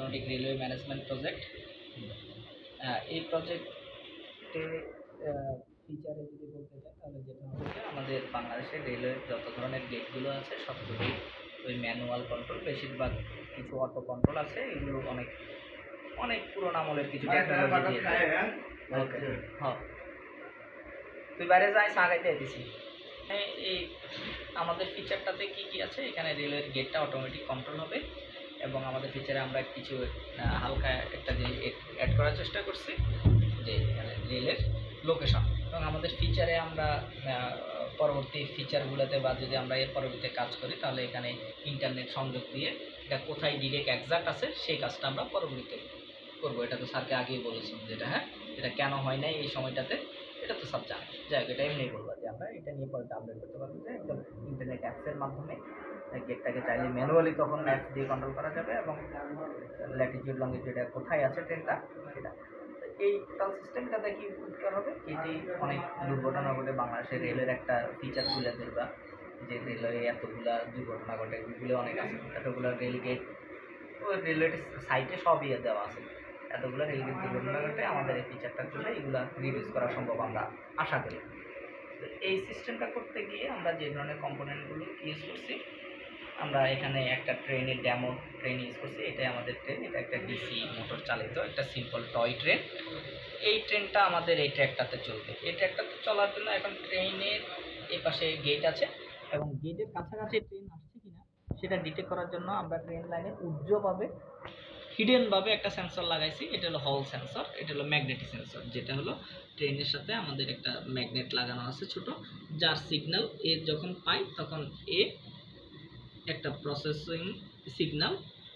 Automatic railway management project. এই প্রজেক্টে ফিচারে যদি বলতে চাই তাহলে যেটা হচ্ছে আমাদের বাংলাদেশের রেলওয়ের যত ধরনের গেটগুলো আছে সবগুলোই ওই ম্যানুয়াল কন্ট্রোল, বেশিরভাগ কিছু অটো কন্ট্রোল আছে, এগুলো অনেক অনেক পুরোনো আমলের কিছু টেকনোলজি দিয়ে। ওকে, হ্যাঁ, তুই বাইরে যাই সাগাইতে দিছি। এই আমাদের ফিচারটাতে কি কি আছে, এখানে রেলের গেটটা অটোমেটিক কন্ট্রোল হবে এবং আমাদের ফিচারে আমরা কিছু হালকা একটা জিনিস অ্যাড করার চেষ্টা করছি, যে এখানে রেলের লোকেশন। এবং আমাদের ফিচারে আমরা পরবর্তী ফিচারগুলোতে বা যদি আমরা এর পরবর্তীতে কাজ করি তাহলে এখানে ইন্টারনেট সংযোগ দিয়ে এটা কোথায় ডিরেক্ট এক্সাক্ট আছে সেই কাজটা আমরা পরবর্তীতে করবো। এটা তো স্যারকে আগেই বলেছিলাম যেটা, হ্যাঁ, এটা কেন হয় নাই এই সময়টাতে এটা তো সব জানে। যাই হোক, এটা এমনি বলবো যে আমরা এটা নিয়ে পরে আপডেট করতে পারবো যে একদম ইন্টারনেট অ্যাপসের মাধ্যমে গেটটাকে চাইলে ম্যানুয়ালি তখন অ্যাপস দিয়ে কন্ট্রোল করা যাবে এবং ল্যাটিটিউড লংগিটিউড কোথায় আছে ট্রেনটা সেটা। এই টোটাল সিস্টেমটাতে কি উপকার হবে, এটি অনেক দুর্ঘটনা ঘটে বাংলাদেশের রেলের একটা ফিচার তুলে ধরবা, যে রেলওয়ে এতগুলা দুর্ঘটনা ঘটে, এগুলো অনেক আছে, এতগুলো রেল গেট ওই রেলওয়ে সাইটে সব ইয়ে দেওয়া আছে, এতগুলো রেলগেট দুর্ঘটনা ঘটে। আমাদের এই ফিচারটা করলে এগুলো রিডিউস করা সম্ভব আমরা আশা করি। তো এই সিস্টেমটা করতে গিয়ে আমরা যে ধরনের কম্পোনেন্টগুলো ইউজ করছি, আমরা এখানে একটা ট্রেনের ড্যামো ট্রেন ইউজ করছি। এটাই আমাদের ট্রেন, এটা একটা ডিসি মোটর চালিত একটা সিম্পল টয় ট্রেন। এই ট্রেনটা আমাদের এই ট্র্যাকটাতে চলবে। এই ট্র্যাকটাতে চলার জন্য এখন ট্রেনের এই পাশে গেট আছে এবং গেটের কাছাকাছি ট্রেন আসছে কিনা সেটা ডিটেক্ট করার জন্য আমরা ট্রেন লাইনে উজ্জ্বলভাবে হিডেনভাবে একটা সেন্সর লাগাইছি। এটা হলো হল সেন্সর, এটা হলো ম্যাগনেটিক সেন্সর, যেটা হলো ট্রেনের সাথে আমাদের একটা ম্যাগনেট লাগানো আছে ছোট, যার সিগন্যাল এ যখন পাই তখন এ একটা প্রসেসিং সিগন্যাল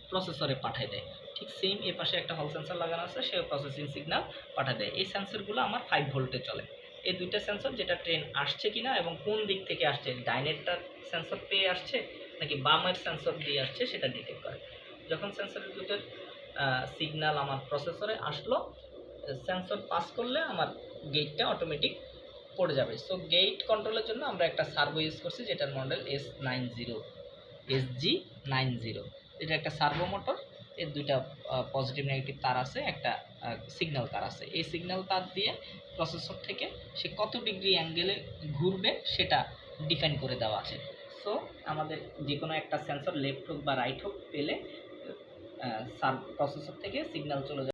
প্রসেসরে পাঠিয়ে দেয়। ঠিক সেম এ পাশে একটা হল সেন্সর লাগানো আছে, সে প্রসেসিং সিগন্যাল পাঠিয়ে দেয়। এই সেন্সরগুলো আমার 5 ভোল্টে চলে। এই দুইটা সেন্সর, যেটা ট্রেন আসছে কিনা এবং কোন দিক থেকে আসছে, ডাইনেরটার সেন্সর পেয়ে আসছে নাকি বামের সেন্সর দিয়ে আসছে সেটা ডিটেক্ট করে। যখন সেন্সরের দুটোর সিগন্যাল আমার প্রসেসরে আসলো, সেন্সর পাস করলে আমার গেটটা অটোমেটিক পড়ে যাবে। সো গেট কন্ট্রোলের জন্য আমরা একটা সার্ভো ইউজ করছি, যেটার মডেল SG90। এটা একটা সার্ভো মোটর, এর দুইটা পজিটিভ নেগেটিভ তার আছে, একটা সিগন্যাল তার আছে। এই সিগন্যাল তার দিয়ে প্রসেসর থেকে সে কত ডিগ্রি অ্যাঙ্গেলে ঘুরবে সেটা ডিফাইন করে দেওয়া আছে। সো আমাদের যে কোনো একটা সেন্সর লেফট হোক বা রাইট হোক পেলে প্রসেসর থেকে সিগন্যাল চলে যাবে।